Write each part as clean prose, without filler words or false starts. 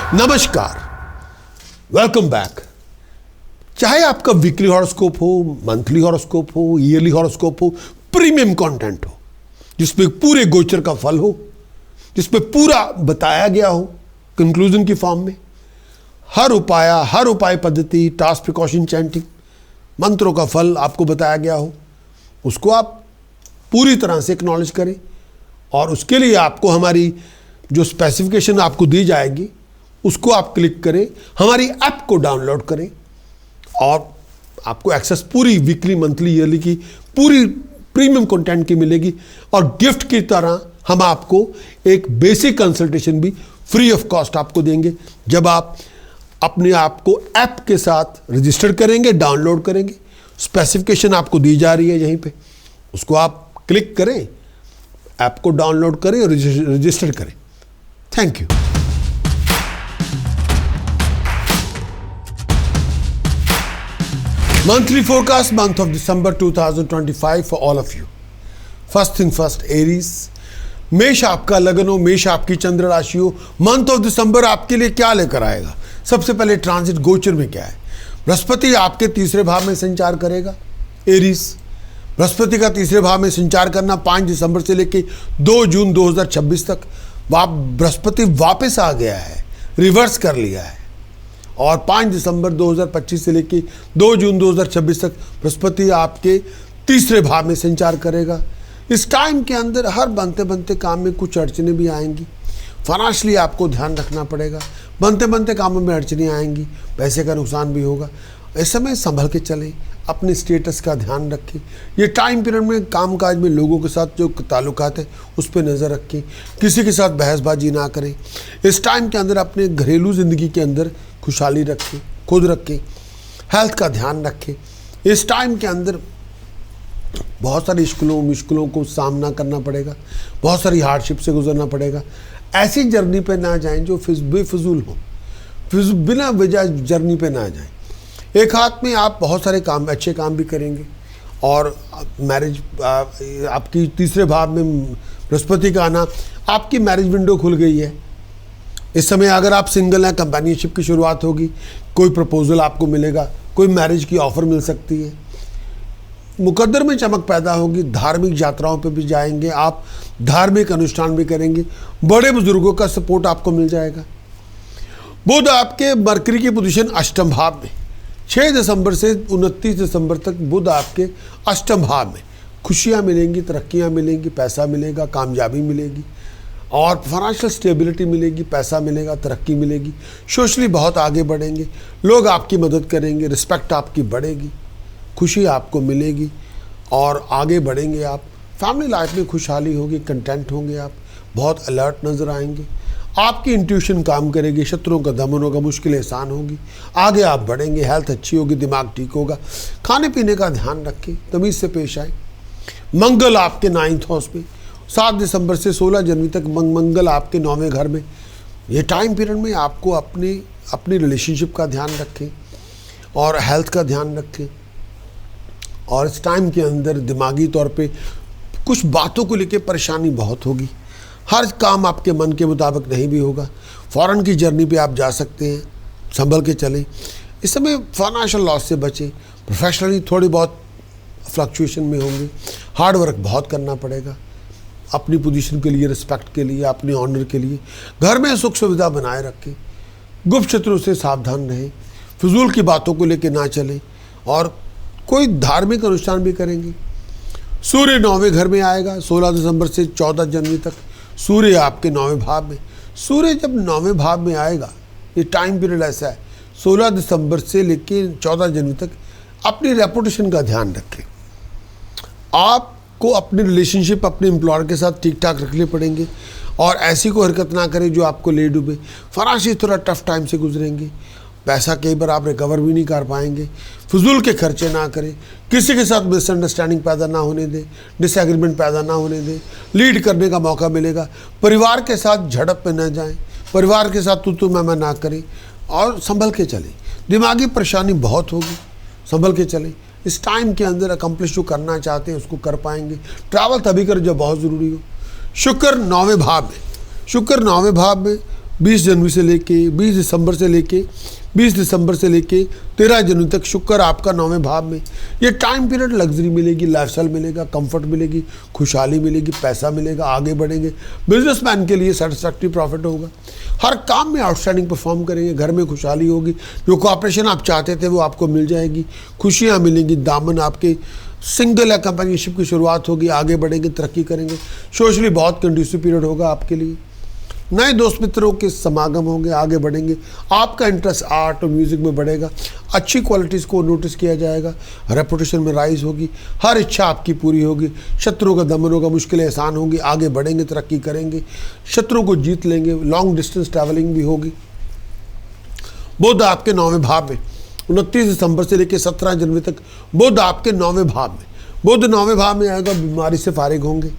नमस्कार, welcome back. चाहे आपका वीकली हॉरोस्कोप हो, मंथली हॉरोस्कोप हो, ईयरली हॉरोस्कोप हो, प्रीमियम कंटेंट हो जिसमें पूरे गोचर का फल हो, जिसमें पूरा बताया गया हो कंक्लूजन की फॉर्म में, हर उपाय पद्धति, टास्क, प्रिकॉशन, चैंटिंग, मंत्रों का फल आपको बताया गया हो, उसको आप पूरी तरह से एक्नॉलेज करें। और उसके लिए आपको हमारी जो स्पेसिफिकेशन आपको दी जाएगी उसको आप क्लिक करें, हमारी ऐप को डाउनलोड करें और आपको एक्सेस पूरी वीकली, मंथली, ईयरली की पूरी प्रीमियम कंटेंट की मिलेगी। और गिफ्ट की तरह हम आपको एक बेसिक कंसल्टेशन भी फ्री ऑफ कॉस्ट आपको देंगे जब आप अपने आप को ऐप के साथ रजिस्टर करेंगे, डाउनलोड करेंगे। स्पेसिफिकेशन आपको दी जा रही है यहीं पे, उसको आप क्लिक करें, ऐप को डाउनलोड करें और रजिस्टर करें। Thank you. Monthly forecast, month of December 2025 for all of you. First thing first, Aries. मेष आपका लगन हो, मेष आपकी चंद्र राशि हो, मंथ ऑफ दिसंबर आपके लिए क्या लेकर आएगा? सबसे पहले ट्रांजिट गोचर में क्या है? बृहस्पति आपके तीसरे भाव में संचार करेगा। एरीज, बृहस्पति का तीसरे भाव में संचार करना 5 दिसंबर से लेकर 2 जून 2026 तक। बृहस्पति वापस आ गया है, रिवर्स कर लिया है और 5 दिसंबर 2025 से लेकर 2 जून 2026 तक बृहस्पति आपके तीसरे भाव में संचार करेगा। इस टाइम के अंदर हर बनते काम में कुछ अड़चने भी आएंगी। फाइनेंशियली आपको ध्यान रखना पड़ेगा, बनते कामों में अड़चने आएंगी, पैसे का नुकसान भी होगा। इस समय संभल के चलें, अपने स्टेटस का ध्यान रखें। ये टाइम पीरियड में कामकाज में लोगों के साथ जो ताल्लुकात है उस पर नज़र रखें, किसी के साथ बहसबाजी ना करें। इस टाइम के अंदर अपने घरेलू ज़िंदगी के अंदर खुशहाली रखें, खुद रखें, हेल्थ का ध्यान रखें। इस टाइम के अंदर बहुत सारी मुश्किलों को सामना करना पड़ेगा, बहुत सारी हार्डशिप से गुजरना पड़ेगा। ऐसी जर्नी पे ना जाएं जो बेफजूल हो, बिना वजह जर्नी पे ना जाएं। एक हाथ में आप बहुत सारे काम, अच्छे काम भी करेंगे और मैरिज, आपकी तीसरे भाव में बृहस्पति का आना, आपकी मैरिज विंडो खुल गई है। इस समय अगर आप सिंगल हैं, कंपेनियनशिप की शुरुआत होगी, कोई प्रपोजल आपको मिलेगा, कोई मैरिज की ऑफर मिल सकती है, मुकद्दर में चमक पैदा होगी। धार्मिक यात्राओं पे भी जाएंगे आप, धार्मिक अनुष्ठान भी करेंगे, बड़े बुजुर्गों का सपोर्ट आपको मिल जाएगा। बुध आपके मरकरी की पोजीशन अष्टम भाव में, 6 दिसंबर से 29 दिसंबर तक बुध आपके अष्टम भाव में। खुशियाँ मिलेंगी, तरक्कियाँ मिलेंगी, पैसा मिलेगा, कामयाबी मिलेगी और फाइनेंशियल स्टेबिलिटी मिलेगी, पैसा मिलेगा, तरक्की मिलेगी। सोशली बहुत आगे बढ़ेंगे, लोग आपकी मदद करेंगे, रिस्पेक्ट आपकी बढ़ेगी, खुशी आपको मिलेगी और आगे बढ़ेंगे आप। फैमिली लाइफ में खुशहाली होगी, कंटेंट होंगे आप, बहुत अलर्ट नज़र आएंगे। आपकी इंट्यूशन काम करेगी, शत्रुओं का दमन होगा, मुश्किलें आसान होगी, आगे आप बढ़ेंगे, हेल्थ अच्छी होगी, दिमाग ठीक होगा। खाने पीने का ध्यान रखें, तमीज़ से पेश आए। मंगल आपके 9th हाउस में, 7 दिसंबर से 16 जनवरी तक मंगल आपके 9वें घर में। ये टाइम पीरियड में आपको अपनी रिलेशनशिप का ध्यान रखें और हेल्थ का ध्यान रखें। और इस टाइम के अंदर दिमागी तौर पे कुछ बातों को लेकर परेशानी बहुत होगी। हर काम आपके मन के मुताबिक नहीं भी होगा। फॉरेन की जर्नी पे आप जा सकते हैं, संभल के चलें। इस समय फाइनेंशियल लॉस से बचें। प्रोफेशनली थोड़ी बहुत फ्लक्चुएशन में होंगे, हार्ड वर्क बहुत करना पड़ेगा अपनी पोजीशन के लिए, रिस्पेक्ट के लिए, अपने ऑनर के लिए। घर में सुख सुविधा बनाए रखें, गुप्त शत्रु से सावधान रहें, फिजूल की बातों को लेकर ना चलें और कोई धार्मिक अनुष्ठान भी करेंगे। सूर्य 9वें घर में आएगा 16 दिसंबर से 14 जनवरी तक। सूर्य आपके 9वें भाव में। सूर्य जब 9वें भाव में आएगा, ये टाइम पीरियड ऐसा है, 16 दिसंबर से लेकर 14 जनवरी तक अपनी रेपुटेशन का ध्यान रखें। आपको अपनी रिलेशनशिप अपने एम्प्लॉयर के साथ ठीक ठाक रखने पड़ेंगे और ऐसी कोई हरकत ना करें जो आपको ले डूबे। फाइनेंशियली थोड़ा टफ टाइम से गुजरेंगे, पैसा कई बार आप रिकवर भी नहीं कर पाएंगे। फजूल के खर्चे ना करें, किसी के साथ मिसअंडरस्टैंडिंग पैदा ना होने दें, डिसएग्रीमेंट पैदा ना होने दें। लीड करने का मौका मिलेगा। परिवार के साथ झड़प में न जाएं, परिवार के साथ तू मैं ना करें और संभल के चलें। दिमागी परेशानी बहुत होगी, संभल के चलें। इस टाइम के अंदर अकम्प्लिश जो करना चाहते हैं उसको कर पाएंगे। ट्रैवल तभी करें जब बहुत ज़रूरी हो। शुक्र 9वें भाव में, शुक्र 9वें भाव में 20 जनवरी से लेके 20 दिसंबर से लेके 20 दिसंबर से लेके 13 जनवरी तक शुक्र आपका 9वें भाव में। ये टाइम पीरियड लग्जरी मिलेगी, लाइफस्टाइल मिलेगा, कंफर्ट मिलेगी, खुशहाली मिलेगी, पैसा मिलेगा, आगे बढ़ेंगे। बिजनेसमैन के लिए सेटिस्फैक्टरी प्रॉफिट होगा, हर काम में आउटस्टैंडिंग परफॉर्म करेंगे, घर में खुशहाली होगी, जो कोऑपरेशन आप चाहते थे वो आपको मिल जाएगी, खुशियाँ मिलेंगी, दामन आपके सिंगल या कंपेनियनशिप की शुरुआत होगी, आगे बढ़ेंगे, तरक्की करेंगे। सोशली बहुत कंड्यूसिव पीरियड होगा आपके लिए, नए दोस्त मित्रों के समागम होंगे, आगे बढ़ेंगे, आपका इंटरेस्ट आर्ट और म्यूज़िक में बढ़ेगा, अच्छी क्वालिटीज़ को नोटिस किया जाएगा, रेपुटेशन में राइज होगी, हर इच्छा आपकी पूरी होगी, शत्रुओं का दमन होगा, मुश्किलें आसान होंगी, आगे बढ़ेंगे, तरक्की करेंगे, शत्रुओं को जीत लेंगे, लॉन्ग डिस्टेंस ट्रैवलिंग भी होगी। बुध आपके 9वें भाव में 29 दिसंबर से लेकर 17 जनवरी तक बुध आपके 9वें भाव में। बुध 9वें भाव में आएगा, बीमारी से फारिग होंगे।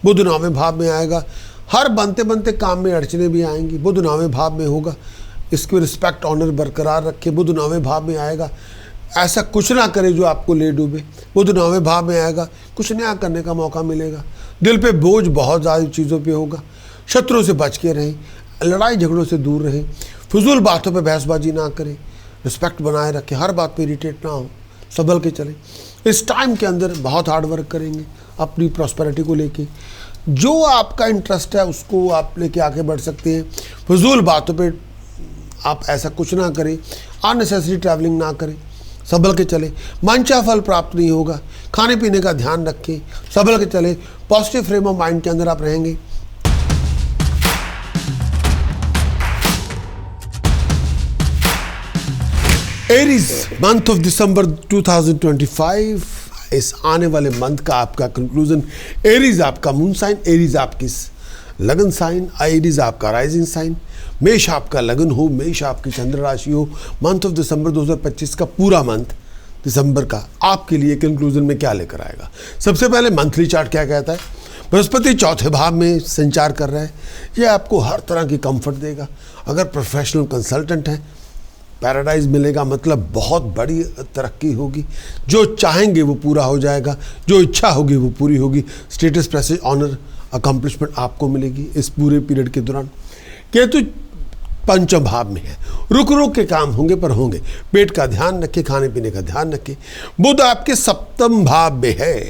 बुध 9वें भाव में आएगा, हर बनते बनते काम में अड़चने भी आएंगी। बुध 9वें भाव में होगा, इसकी रिस्पेक्ट ऑनर बरकरार रखे। बुध 9वें भाव में आएगा, ऐसा कुछ ना करे जो आपको ले डूबे। बुध 9वें भाव में आएगा, कुछ नया करने का मौका मिलेगा। दिल पे बोझ बहुत ज़्यादा चीज़ों पे होगा। शत्रुओं से बच के रहें, लड़ाई झगड़ों से दूर रहें, फजूल बातों पे बहसबाजी ना करें, रिस्पेक्ट बनाए रखें, हर बात पे इरिटेट ना हो, संभल के चलें। इस टाइम के अंदर बहुत हार्ड वर्क करेंगे अपनी प्रॉस्पेरिटी को लेके। जो आपका इंटरेस्ट है उसको आप लेके आगे बढ़ सकते हैं। फजूल बातों पे आप ऐसा कुछ ना करें, अननेसेसरी ट्रैवलिंग ना करें, संभल के चले। मनचाहा फल प्राप्त नहीं होगा, खाने पीने का ध्यान रखें, संभल के चले, पॉजिटिव फ्रेम ऑफ माइंड के अंदर आप रहेंगे। एरीज, मंथ ऑफ दिसंबर 2025, इस आने वाले मंथ का आपका कंक्लूजन। एरीज आपका मून साइन, एरीज आपकी लगन साइन, एरीज आपका राइजिंग साइन, मेष आपका लगन हो, मेष आपकी चंद्र राशि हो। मंथ ऑफ दिसंबर 2025 का पूरा मंथ दिसंबर का आपके लिए कंक्लूजन में क्या लेकर आएगा। सबसे पहले मंथली चार्ट क्या कहता है। बृहस्पति 4थे भाव में संचार कर रहा है, यह आपको हर तरह की कंफर्ट देगा। अगर प्रोफेशनल कंसल्टेंट हैं, पैराडाइज मिलेगा, मतलब बहुत बड़ी तरक्की होगी। जो चाहेंगे वो पूरा हो जाएगा, जो इच्छा होगी वो पूरी होगी। स्टेटस, प्रेस्टीज, ऑनर, अकम्पलिशमेंट आपको मिलेगी इस पूरे पीरियड के दौरान। केतु 5वें भाव में है, रुक रुक के काम होंगे पर होंगे। पेट का ध्यान रखें, खाने पीने का ध्यान रखें। बुध आपके 7वें भाव में है।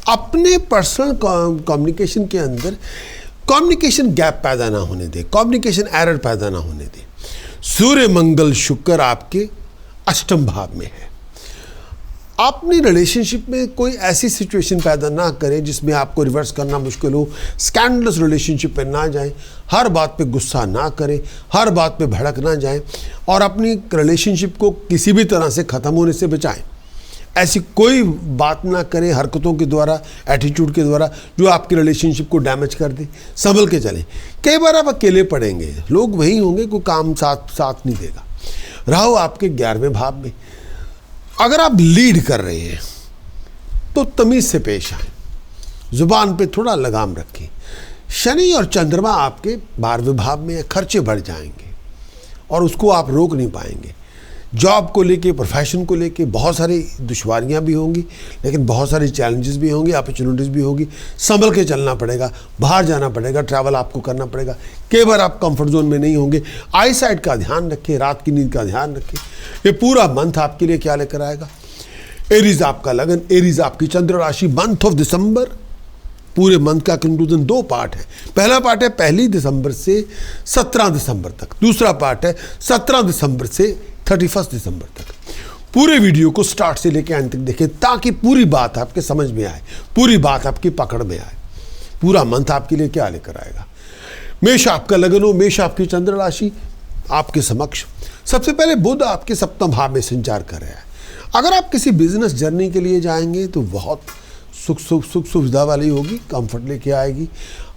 अपने पर्सनल कम्युनिकेशन के अंदर कम्युनिकेशन गैप पैदा ना होने दे, कम्युनिकेशन एरर पैदा ना होने दे। सूर्य, मंगल, शुक्र आपके 8वें भाव में है। अपनी रिलेशनशिप में कोई ऐसी सिचुएशन पैदा ना करें जिसमें आपको रिवर्स करना मुश्किल हो। स्कैंडलस रिलेशनशिप पे ना जाएं, हर बात पे गुस्सा ना करें, हर बात पे भड़क ना जाएं और अपनी रिलेशनशिप को किसी भी तरह से ख़त्म होने से बचाएं। ऐसी कोई बात ना करें हरकतों के द्वारा, एटीट्यूड के द्वारा, जो आपकी रिलेशनशिप को डैमेज कर दे। संभल के चलें। कई बार आप अकेले पड़ेंगे, लोग वही होंगे, कोई काम साथ नहीं देगा। राहु आपके 11वें भाव में। अगर आप लीड कर रहे हैं तो तमीज़ से पेश आएं, जुबान पे थोड़ा लगाम रखें। शनि और चंद्रमा आपके 12वें भाव में, खर्चे बढ़ जाएंगे और उसको आप रोक नहीं पाएंगे। जॉब को लेके, प्रोफेशन को लेके बहुत सारी दुश्वारियां भी होंगी, लेकिन बहुत सारी चैलेंजेस भी होंगी, अपॉर्चुनिटीज़ भी होगी। संभल के चलना पड़ेगा, बाहर जाना पड़ेगा, ट्रैवल आपको करना पड़ेगा। कई बार आप कंफर्ट जोन में नहीं होंगे। आई साइट का ध्यान रखें, रात की नींद का ध्यान रखें। ये पूरा मंथ आपके लिए क्या लेकर आएगा। एरीज आपका लगन, एरीज आपकी चंद्र राशि। मंथ ऑफ दिसंबर, पूरे मंथ का कंक्लूजन 2 पार्ट है। पहला पार्ट है 1 दिसंबर से 17 दिसंबर तक। दूसरा पार्ट है 17 दिसंबर से 31 दिसंबर तक। पूरे वीडियो को स्टार्ट से लेकर अंत तक देखें ताकि पूरी बात आपके समझ में आए, पूरी बात आपकी पकड़ में आए। पूरा मंथ आपके लिए क्या लेकर आएगा। मेष आपका लगन हो, मेष आपकी चंद्र राशि आपके समक्ष। सबसे पहले बुध आपके 7वें भाव में संचार कर रहा है। अगर आप किसी बिजनेस जर्नी के लिए जाएंगे तो बहुत सुख सुविधा वाली होगी, कंफर्ट लेके आएगी।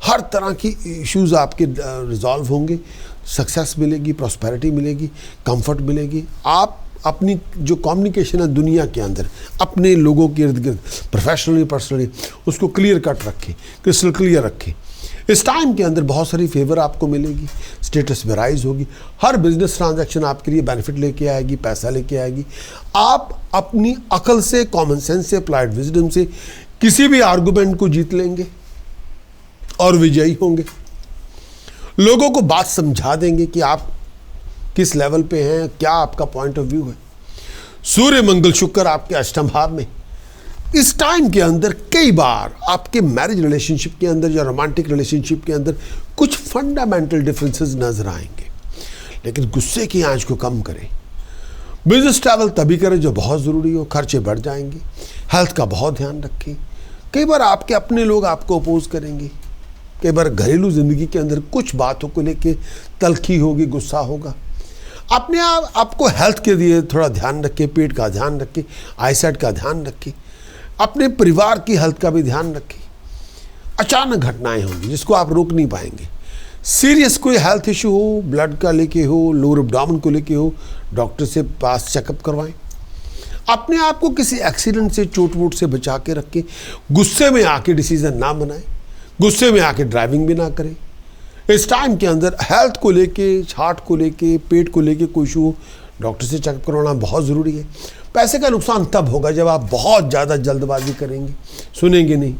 हर तरह की इश्यूज़ आपके रिजॉल्व होंगे, सक्सेस मिलेगी, प्रॉस्पेरिटी मिलेगी, कंफर्ट मिलेगी। आप अपनी जो कम्युनिकेशन है दुनिया के अंदर अपने लोगों के इर्द गिर्द, प्रोफेशनली पर्सनली, उसको क्लियर कट रखें, क्रिस्टल क्लियर रखें। इस टाइम के अंदर बहुत सारी फेवर आपको मिलेगी, स्टेटस में राइज होगी। हर बिजनेस ट्रांजैक्शन आपके लिए बेनिफिट लेके आएगी, पैसा लेके आएगी। आप अपनी अकल से, कॉमन सेंस से, अप्लाइड विजडम से किसी भी आर्गुमेंट को जीत लेंगे और विजयी होंगे। लोगों को बात समझा देंगे कि आप किस लेवल पे हैं, क्या आपका पॉइंट ऑफ व्यू है। सूर्य मंगल शुक्र आपके अष्टम भाव में, इस टाइम के अंदर कई बार आपके मैरिज रिलेशनशिप के अंदर या रोमांटिक रिलेशनशिप के अंदर कुछ फंडामेंटल डिफरेंसेस नजर आएंगे, लेकिन गुस्से की आंच को कम करें। बिजनेस ट्रैवल तभी करें जो बहुत ज़रूरी हो, खर्चे बढ़ जाएंगे। हेल्थ का बहुत ध्यान रखें। कई बार आपके अपने लोग आपको अपोज करेंगे, कई बार घरेलू ज़िंदगी के अंदर कुछ बातों को लेके तलखी होगी, गुस्सा होगा। अपने आपको हेल्थ के लिए थोड़ा ध्यान रखें, पेट का ध्यान रखें, आईसाइट का ध्यान रखें, अपने परिवार की हेल्थ का भी ध्यान रखें। अचानक घटनाएं होंगी जिसको आप रोक नहीं पाएंगे। सीरियस कोई हेल्थ इशू हो, ब्लड का लेके हो, लोअर एब्डोमेन को लेके हो, डॉक्टर से पास चेकअप करवाएं। अपने आप को किसी एक्सीडेंट से, चोट वोट से बचा के रखें। गुस्से में आके डिसीजन ना बनाएं, गुस्से में आके ड्राइविंग भी ना करें। इस टाइम के अंदर हेल्थ को लेके, हार्ट को लेके, पेट को लेके कोई इशू हो, डॉक्टर से चेकअप करवाना बहुत ज़रूरी है। पैसे का नुकसान तब होगा जब आप बहुत ज़्यादा जल्दबाजी करेंगे, सुनेंगे नहीं।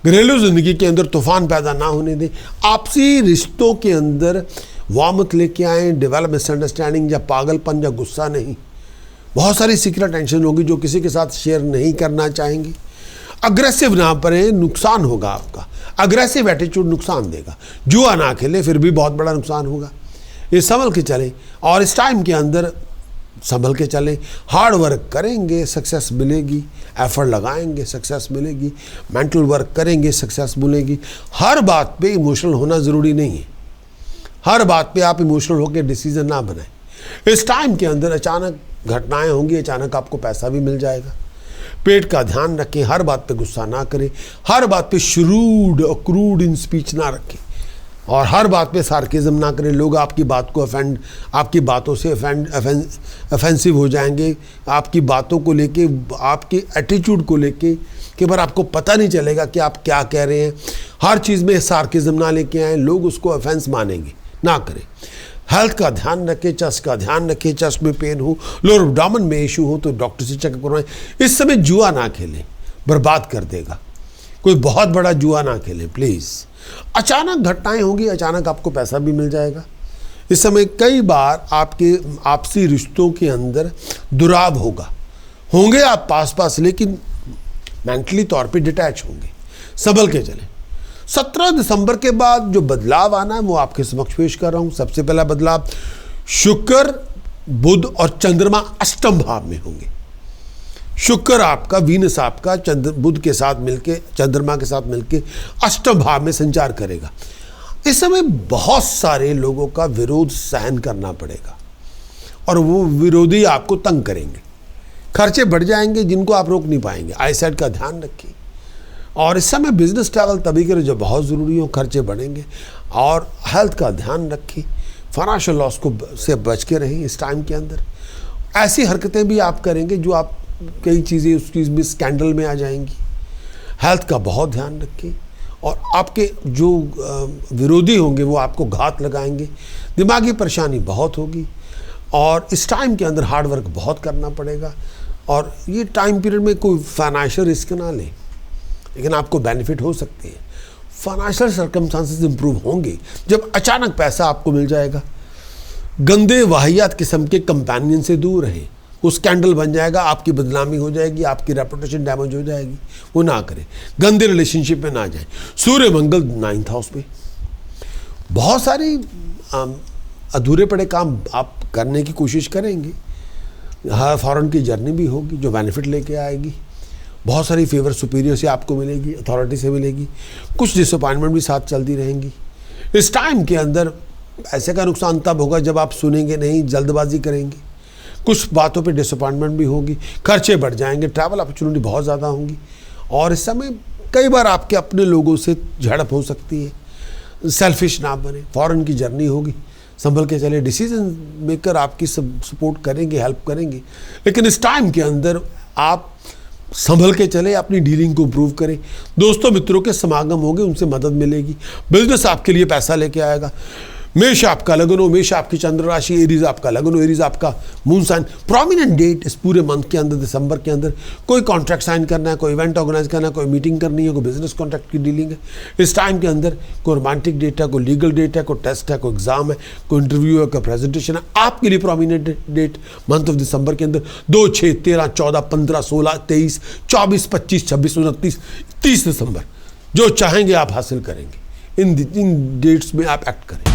घरेलू ज़िंदगी के अंदर तूफान पैदा ना होने दें। आपसी रिश्तों के अंदर वामत लेके आएँ, डेवलप मिसअंडरस्टैंडिंग या पागलपन या गुस्सा नहीं। बहुत सारी सीक्रेट टेंशन होगी जो किसी के साथ शेयर नहीं करना चाहेंगे। अग्रेसिव ना पड़े, नुकसान होगा आपका। अग्रेसिव एटीट्यूड नुकसान देगा। जुआ ना खेले, फिर भी बहुत बड़ा नुकसान होगा। ये संभल के चलें और इस टाइम के अंदर संभल के चलें। हार्ड वर्क करेंगे, सक्सेस मिलेगी। एफर्ट लगाएंगे, सक्सेस मिलेगी। मेंटल वर्क करेंगे, सक्सेस मिलेगी। हर बात पे इमोशनल होना ज़रूरी नहीं है। हर बात पे आप इमोशनल होकर डिसीजन ना बनाएं। इस टाइम के अंदर अचानक घटनाएं होंगी, अचानक आपको पैसा भी मिल जाएगा। पेट का ध्यान रखें, हर बात पे गुस्सा ना करें, हर बात पे श्रूड और क्रूड इन स्पीच ना रखें और हर बात पे सार्केज्म ना करें। लोग आपकी बात को आपकी बातों से ऑफेंसिव हो जाएंगे। आपकी बातों को लेके, आपके एटीट्यूड को लेके कई बार आपको पता नहीं चलेगा कि आप क्या कह रहे हैं। हर चीज़ में सार्केज्म ना लेके आएँ, लोग उसको ऑफेंस मानेंगे, ना करें। हेल्थ का ध्यान रखें, चेस्ट का ध्यान रखें। चेस्ट में पेन हो, लोअर एब्डोमेन में इशू हो तो डॉक्टर से चेकअप करवाएं। इस समय जुआ ना खेलें, बर्बाद कर देगा। कोई बहुत बड़ा जुआ ना खेलें प्लीज़। अचानक घटनाएं होंगी, अचानक आपको पैसा भी मिल जाएगा। इस समय कई बार आपके आपसी रिश्तों के अंदर दुराव होंगे आप पास, लेकिन मेंटली तौर पे डिटैच होंगे। संभल के चलें। 17 दिसंबर के बाद जो बदलाव आना है वो आपके समक्ष पेश कर रहा हूं। सबसे पहला बदलाव, शुक्र, बुध और चंद्रमा अष्टम भाव में होंगे। शुक्र आपका, वीनस आपका बुध के साथ मिलके, चंद्रमा के साथ मिलके अष्टम भाव में संचार करेगा। इस समय बहुत सारे लोगों का विरोध सहन करना पड़ेगा और वो विरोधी आपको तंग करेंगे। खर्चे बढ़ जाएंगे जिनको आप रोक नहीं पाएंगे। आईसाइट का ध्यान रखिए और इस समय बिजनेस ट्रैवल तभी करें जो बहुत ज़रूरी हो, खर्चे बढ़ेंगे। और हेल्थ का ध्यान रखें, फाइनेंशियल लॉस से बच के रहें। इस टाइम के अंदर ऐसी हरकतें भी आप करेंगे जो आप कई चीज़ें उस चीज़ में स्कैंडल में आ जाएंगी। हेल्थ का बहुत ध्यान रखें और आपके जो विरोधी होंगे वो आपको घात लगाएंगे। दिमागी परेशानी बहुत होगी और इस टाइम के अंदर हार्ड वर्क बहुत करना पड़ेगा। और ये टाइम पीरियड में कोई फाइनेंशियल रिस्क ना लें, लेकिन आपको बेनिफिट हो सकते हैं। फाइनेंशियल सर्कमस्टांसेस इंप्रूव होंगे जब अचानक पैसा आपको मिल जाएगा। गंदे वाहियात किस्म के कंपेनियन से दूर रहें, वो स्कैंडल बन जाएगा, आपकी बदनामी हो जाएगी, आपकी रेपुटेशन डैमेज हो जाएगी। वो ना करें, गंदे रिलेशनशिप में ना जाएं। सूर्य मंगल 9th हाउस में, बहुत सारी अधूरे पड़े काम आप करने की कोशिश करेंगे। हाँ, फॉरेन की जर्नी भी होगी जो बेनिफिट लेके आएगी। बहुत सारी फेवर सुपीरियर से आपको मिलेगी, अथॉरिटी से मिलेगी। कुछ डिसअपॉइंटमेंट भी साथ चलती रहेंगी। इस टाइम के अंदर पैसे का नुकसान तब होगा जब आप सुनेंगे नहीं, जल्दबाजी करेंगे। कुछ बातों पे डिसअपॉइंटमेंट भी होगी, खर्चे बढ़ जाएंगे, ट्रैवल अपॉर्चुनिटी बहुत ज़्यादा होंगी। और इस समय कई बार आपके अपने लोगों से झड़प हो सकती है। सेल्फिश ना बने, फॉरेन की जर्नी होगी, संभल के चले। डिसीजन मेकर आपकी सपोर्ट करेंगे, हेल्प करेंगे, लेकिन इस टाइम के अंदर आप संभल के चले, अपनी डीलिंग को इम्प्रूव करें। दोस्तों मित्रों के समागम होंगे, उनसे मदद मिलेगी। बिजनेस आपके लिए पैसा लेके आएगा। मेष आपका लगन हो, मेष आपकी चंद्र राशि, एरीज आपका लगन हो, एरीज आपका मून साइन। प्रोमिनेंट डेट इस पूरे मंथ के अंदर, दिसंबर के अंदर कोई कॉन्ट्रैक्ट साइन करना है, कोई इवेंट ऑर्गेनाइज करना है, कोई मीटिंग करनी है, कोई बिजनेस कॉन्ट्रैक्ट की डीलिंग है। इस टाइम के अंदर कोई रोमांटिक डेट है, कोई लीगल डेट है, कोई टेस्ट है, कोई एग्जाम है, कोई इंटरव्यू है, कोई प्रेजेंटेशन है। आपके लिए prominent date month of December के अंदर 2, 6, 13, 14, 15, 16, 23, 24, 25, 26, 29, 30 दिसंबर जो चाहेंगे आप हासिल करेंगे। इन डेट्स में आप एक्ट करें।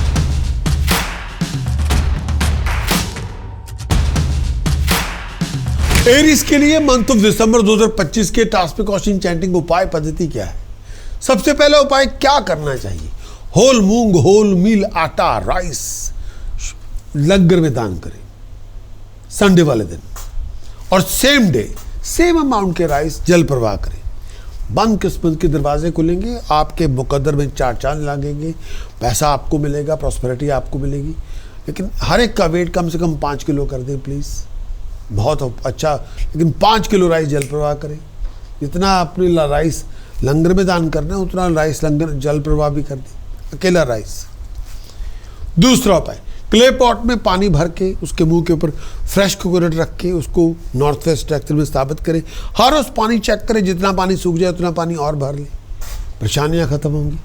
एरीज के लिए मंथ ऑफ दिसंबर 2025 के टास्क प्रिकॉशन चैंटिंग उपाय पद्धति क्या है? सबसे पहला उपाय क्या करना चाहिए? होल मूंग, होल मील, आटा, राइस लंगर में दान करें संडे वाले दिन, और सेम डे सेम अमाउंट के राइस जल प्रवाह करें। बंद किस्मत के दरवाजे खुलेंगे, आपके मुकद्दर में 4 चांद लगेंगे, पैसा आपको मिलेगा, प्रॉस्पेरिटी आपको मिलेगी। लेकिन हर एक का वेट कम से कम 5 किलो कर दें प्लीज़, बहुत अच्छा। लेकिन 5 किलो राइस जल प्रवाह करें। जितना अपने राइस लंगर में दान करना है उतना राइस लंगर जल प्रवाह भी कर दें, अकेला राइस। दूसरा उपाय, क्ले पॉट में पानी भर के उसके मुंह के ऊपर फ्रेश कोकोनट रख के उसको नॉर्थ वेस्ट डायरेक्शन में स्थापित करें। हर रोज पानी चेक करें, जितना पानी सूख जाए उतना पानी और भर लें, परेशानियां खत्म होंगी।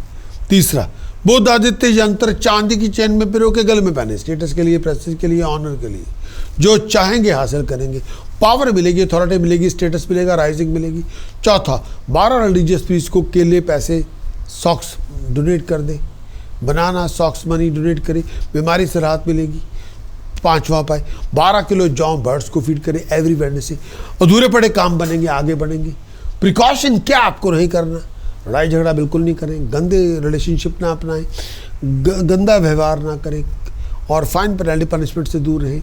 तीसरा, बुध आदित्य यंत्र चांदी की चेन में पिरो के गले में पहने, स्टेटस के लिए, प्रेस्टीज के लिए, ऑनर के लिए, जो चाहेंगे हासिल करेंगे। पावर मिलेगी, अथॉरिटी मिलेगी, स्टेटस मिलेगा, राइजिंग मिलेगी। चौथा, 12 रिलीजियस पीस को केले, पैसे, सॉक्स डोनेट कर दें, बनाना, सॉक्स मनी डोनेट करें, बीमारी से राहत मिलेगी। 5वां उपाय, 12 किलो जौ बर्ड्स को फीड करें एवरी वेडनेसडे। अधूरे पड़े काम बनेंगे, आगे बढ़ेंगे। प्रिकॉशन क्या आपको नहीं करना? लड़ाई झगड़ा बिल्कुल नहीं करें, गंदे रिलेशनशिप ना अपनाएं, गंदा व्यवहार ना करें, और फाइन पेनल्टी पनिशमेंट से दूर रहें।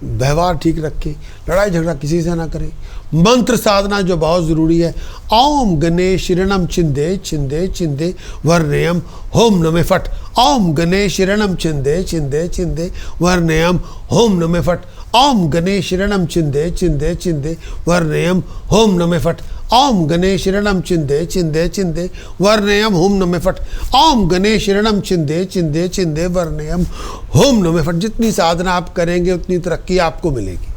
व्यवहार ठीक रखें, लड़ाई झगड़ा किसी से ना करें। मंत्र साधना जो बहुत ज़रूरी है, ओम गणेश ऋणम छिंदे छिंदे छिंदे वर्णयम होम नमे फट। ओम गणेश ऋणम छिंदे छिंदे छिंदे वर्णयम होम नमे फट। ओम गणेश ऋणम छिंदे छिंदे छिंदे वर्णयम होम नमे फट। ओम गणेश ऋणम छिंदे छिंदे छिंदे वर्णयम होम नमे फट। ओम गणेश ऋणम छिंदे छिंदे छिंदे वर्णयम होम नमे फट। जितनी साधना आप करेंगे उतनी तरक्की आपको मिलेगी।